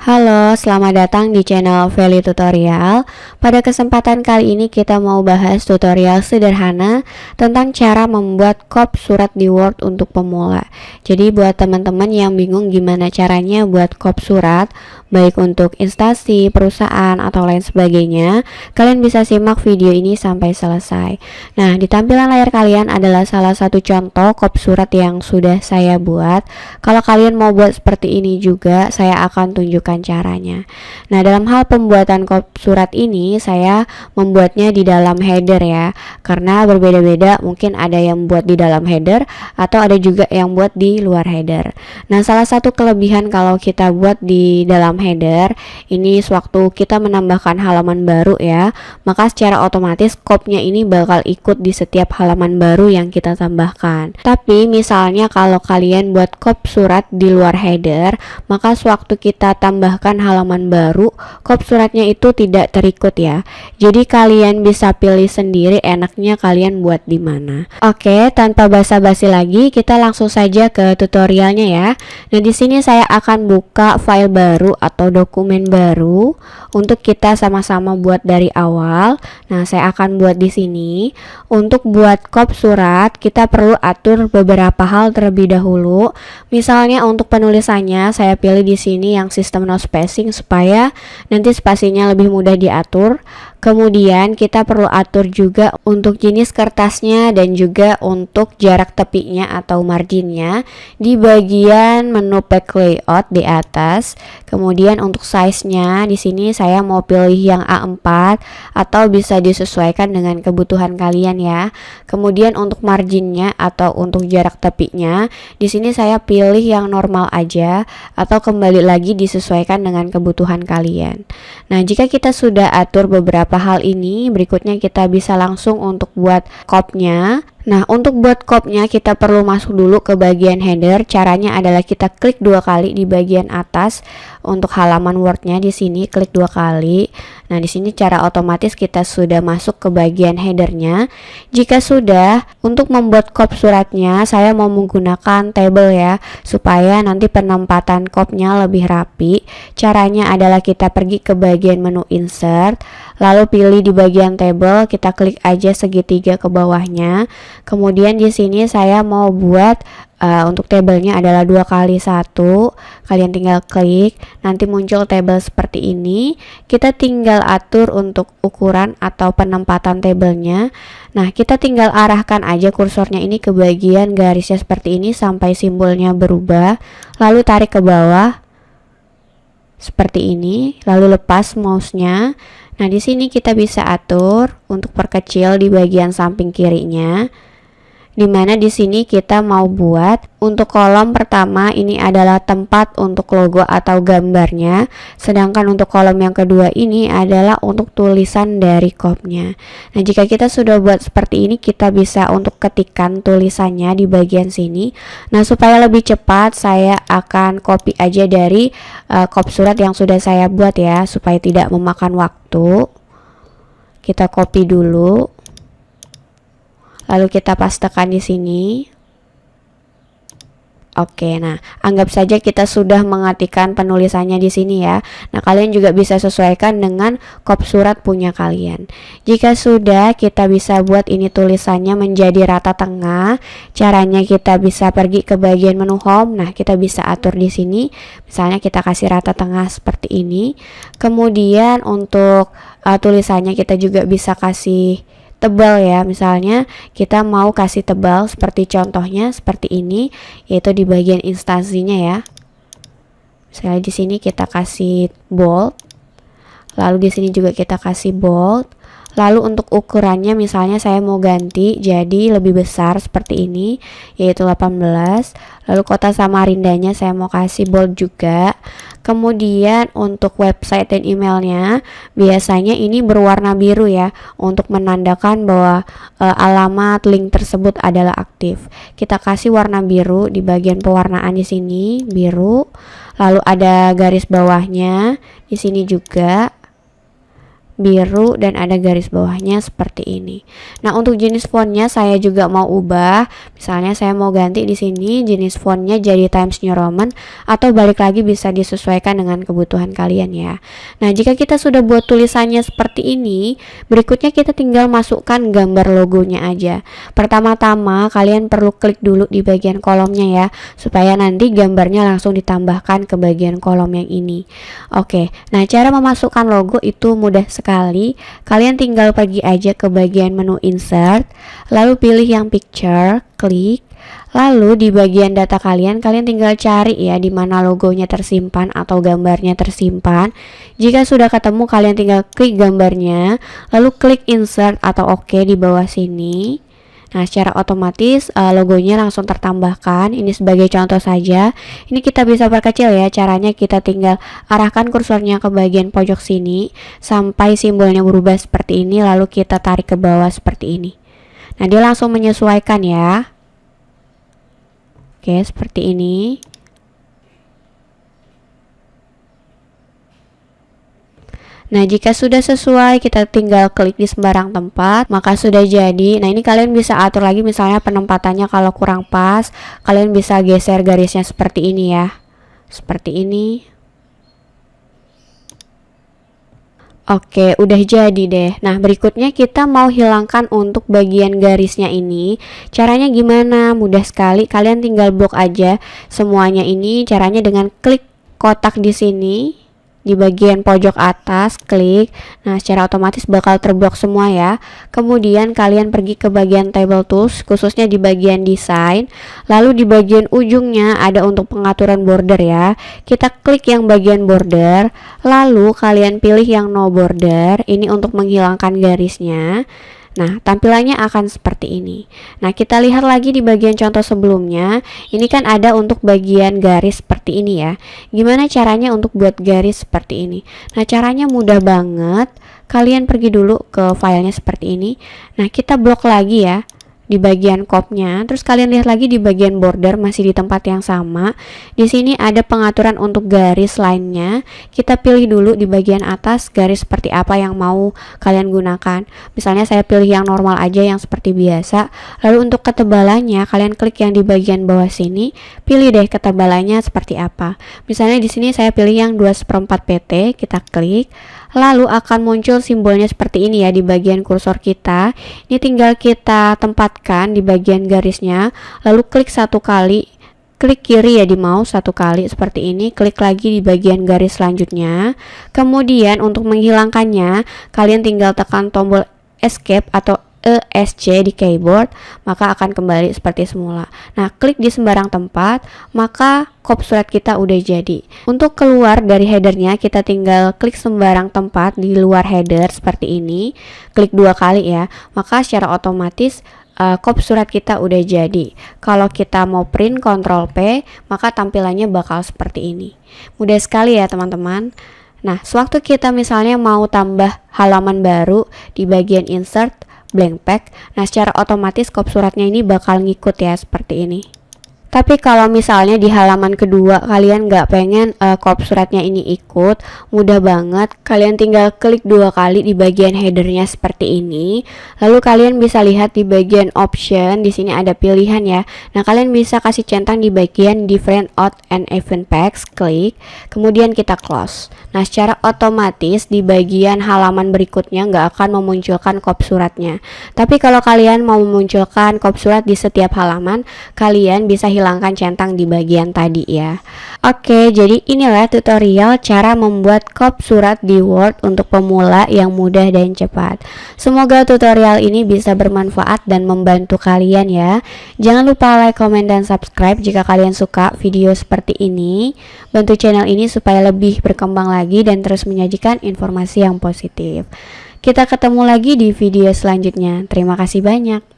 Halo, selamat datang di channel Feli Tutorial. Pada kesempatan kali ini kita mau bahas tutorial sederhana tentang cara membuat kop surat di Word untuk pemula. Jadi buat teman-teman yang bingung gimana caranya buat kop surat, baik untuk instansi, perusahaan, atau lain sebagainya, kalian bisa simak video ini sampai selesai. Nah, di tampilan layar kalian adalah salah satu contoh kop surat yang sudah saya buat. Kalau kalian mau buat seperti ini juga, saya akan tunjukkan caranya. Nah, dalam hal pembuatan kop surat ini saya membuatnya di dalam header ya, karena berbeda-beda, mungkin ada yang buat di dalam header atau ada juga yang buat di luar header. Nah, salah satu kelebihan kalau kita buat di dalam header ini sewaktu kita menambahkan halaman baru ya, maka secara otomatis kopnya ini bakal ikut di setiap halaman baru yang kita tambahkan. Tapi misalnya kalau kalian buat kop surat di luar header, maka sewaktu kita tambahkan halaman baru, kop suratnya itu tidak terikut ya. Jadi kalian bisa pilih sendiri enaknya kalian buat di mana. Oke, tanpa basa-basi lagi, kita langsung saja ke tutorialnya ya. Nah, di sini saya akan buka file baru atau dokumen baru untuk kita sama-sama buat dari awal. Nah, saya akan buat di sini. Untuk buat kop surat, kita perlu atur beberapa hal terlebih dahulu. Misalnya untuk penulisannya, saya pilih di sini yang sistem no spacing supaya nanti spasinya lebih mudah diatur. Kemudian kita perlu atur juga untuk jenis kertasnya dan juga untuk jarak tepinya atau marginnya di bagian menu pack layout di atas. Kemudian untuk size-nya di sini saya mau pilih yang A4 atau bisa disesuaikan dengan kebutuhan kalian ya. Kemudian untuk marginnya atau untuk jarak tepinya di sini saya pilih yang normal aja atau kembali lagi disesuaikan dengan kebutuhan kalian. Nah, jika kita sudah atur beberapa hal ini, berikutnya kita bisa langsung untuk buat kopnya. Nah, untuk buat kopnya kita perlu masuk dulu ke bagian header. Caranya adalah kita klik 2 kali di bagian atas untuk halaman Word-nya, di sini klik 2 kali. Nah, di sini cara otomatis kita sudah masuk ke bagian headernya. Jika sudah, untuk membuat kop suratnya saya mau menggunakan table ya, supaya nanti penempatan kopnya lebih rapi. Caranya adalah kita pergi ke bagian menu insert, lalu pilih di bagian table, kita klik aja segitiga ke bawahnya. Kemudian di sini saya mau buat untuk tabelnya adalah 2 kali 1. Kalian tinggal klik, nanti muncul tabel seperti ini. Kita tinggal atur untuk ukuran atau penempatan tabelnya. Nah, kita tinggal arahkan aja kursornya ini ke bagian garisnya seperti ini sampai simbolnya berubah. Lalu tarik ke bawah seperti ini, lalu lepas mouse-nya. Nah, di sini kita bisa atur untuk perkecil di bagian samping kirinya. Dimana di sini kita mau buat untuk kolom pertama ini adalah tempat untuk logo atau gambarnya, sedangkan untuk kolom yang kedua ini adalah untuk tulisan dari kopnya. Nah, jika kita sudah buat seperti ini, kita bisa untuk ketikkan tulisannya di bagian sini. Nah, supaya lebih cepat saya akan copy aja dari kop surat yang sudah saya buat ya, supaya tidak memakan waktu. Kita copy dulu. Lalu kita pastekan di sini. Oke, nah anggap saja kita sudah mengetikkan penulisannya di sini ya. Nah, kalian juga bisa sesuaikan dengan kop surat punya kalian. Jika sudah, kita bisa buat ini tulisannya menjadi rata tengah. Caranya kita bisa pergi ke bagian menu home. Nah, kita bisa atur di sini. Misalnya kita kasih rata tengah seperti ini. Kemudian untuk tulisannya kita juga bisa kasih tebal ya, misalnya kita mau kasih tebal seperti contohnya seperti ini, yaitu di bagian instansinya ya. Misalnya di sini kita kasih bold, lalu di sini juga kita kasih bold. Lalu untuk ukurannya misalnya saya mau ganti jadi lebih besar seperti ini, yaitu 18. Lalu kota Samarindanya saya mau kasih bold juga. Kemudian untuk website dan emailnya biasanya ini berwarna biru ya, untuk menandakan bahwa alamat link tersebut adalah aktif. Kita kasih warna biru di bagian pewarnaan di sini, biru. Lalu ada garis bawahnya di sini juga. biru, dan ada garis bawahnya seperti ini. Nah, untuk jenis fontnya saya juga mau ubah. Misalnya saya mau ganti di sini jenis fontnya jadi Times New Roman, atau balik lagi bisa disesuaikan dengan kebutuhan kalian ya. Nah, jika kita sudah buat tulisannya seperti ini, berikutnya kita tinggal masukkan gambar logonya aja. Pertama-tama kalian perlu klik dulu di bagian kolomnya ya, supaya nanti gambarnya langsung ditambahkan ke bagian kolom yang ini. Oke, nah cara memasukkan logo itu mudah sekali. Kalian tinggal pergi aja ke bagian menu insert, lalu pilih yang picture, klik. Lalu di bagian data kalian tinggal cari ya di mana logonya tersimpan atau gambarnya tersimpan. Jika sudah ketemu, kalian tinggal klik gambarnya, lalu klik insert atau oke di bawah sini. Nah, secara otomatis logonya langsung tertambahkan. Ini sebagai contoh saja. Ini kita bisa perkecil ya. Caranya kita tinggal arahkan kursornya ke bagian pojok sini sampai simbolnya berubah seperti ini, lalu kita tarik ke bawah seperti ini. Nah, dia langsung menyesuaikan ya. Oke, seperti ini. Nah, jika sudah sesuai, kita tinggal klik di sembarang tempat, maka sudah jadi. Nah, ini kalian bisa atur lagi misalnya penempatannya kalau kurang pas, kalian bisa geser garisnya seperti ini ya. Seperti ini. Oke, udah jadi deh. Nah, berikutnya kita mau hilangkan untuk bagian garisnya ini. Caranya gimana? Mudah sekali, kalian tinggal blok aja semuanya ini. Caranya dengan klik kotak di sini. Di bagian pojok atas, klik. Nah, secara otomatis bakal terblok semua ya. Kemudian kalian pergi ke bagian table tools, khususnya di bagian desain. Lalu di bagian ujungnya ada untuk pengaturan border ya. Kita klik yang bagian border, lalu kalian pilih yang no border. Ini untuk menghilangkan garisnya. Nah, tampilannya akan seperti ini. Nah, kita lihat lagi di bagian contoh sebelumnya. Ini kan ada untuk bagian garis seperti ini ya. Gimana caranya untuk buat garis seperti ini? Nah, caranya mudah banget. Kalian pergi dulu ke filenya seperti ini. Nah, kita blok lagi ya di bagian kopnya. Terus kalian lihat lagi di bagian border masih di tempat yang sama. Di sini ada pengaturan untuk garis lainnya. Kita pilih dulu di bagian atas garis seperti apa yang mau kalian gunakan. Misalnya saya pilih yang normal aja, yang seperti biasa. Lalu untuk ketebalannya kalian klik yang di bagian bawah sini. Pilih deh ketebalannya seperti apa. Misalnya di sini saya pilih yang 2/4 pt. Kita klik. Lalu akan muncul simbolnya seperti ini ya di bagian kursor kita. Ini tinggal kita tempatkan di bagian garisnya, lalu klik satu kali, klik kiri ya di mouse satu kali seperti ini, klik lagi di bagian garis selanjutnya. Kemudian untuk menghilangkannya, kalian tinggal tekan tombol escape atau ESC di keyboard, maka akan kembali seperti semula. Nah, klik di sembarang tempat, maka kop surat kita udah jadi. Untuk keluar dari headernya, kita tinggal klik sembarang tempat di luar header seperti ini, klik 2 kali ya, maka secara otomatis kop surat kita udah jadi. Kalau kita mau print, Ctrl P, maka tampilannya bakal seperti ini. Mudah sekali ya teman-teman. Nah, sewaktu kita misalnya mau tambah halaman baru di bagian insert, blank pack, nah secara otomatis kop suratnya ini bakal ngikut ya seperti ini. Tapi kalau misalnya di halaman kedua kalian nggak pengen kop suratnya ini ikut, mudah banget. Kalian tinggal klik 2 kali di bagian headernya seperti ini. Lalu kalian bisa lihat di bagian option, di sini ada pilihan ya. Nah, kalian bisa kasih centang di bagian different odd and even packs, klik. Kemudian kita close. Nah, secara otomatis di bagian halaman berikutnya nggak akan memunculkan kop suratnya. Tapi kalau kalian mau memunculkan kop surat di setiap halaman, kalian bisa hilangkan centang di bagian tadi ya. Oke, jadi inilah tutorial cara membuat kop surat di Word untuk pemula yang mudah dan cepat. Semoga tutorial ini bisa bermanfaat dan membantu kalian ya. Jangan lupa like, comment, dan subscribe jika kalian suka video seperti ini. Bantu channel ini supaya lebih berkembang lagi dan terus menyajikan informasi yang positif. Kita ketemu lagi di video selanjutnya. Terima kasih banyak.